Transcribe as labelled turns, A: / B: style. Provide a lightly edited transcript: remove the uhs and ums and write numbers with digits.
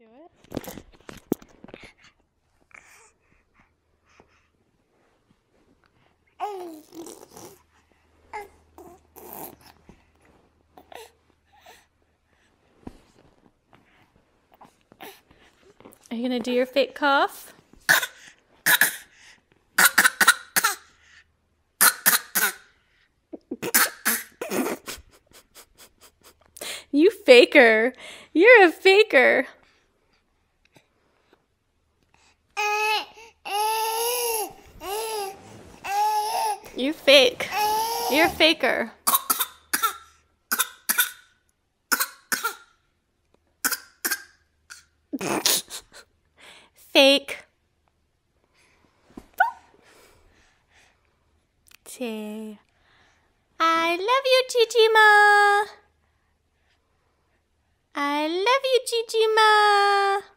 A: Do it. Are you gonna do your fake cough? You faker. You're a faker. You fake. You're a faker. Fake. Say, I love you, Chichima. I love you, Chichima.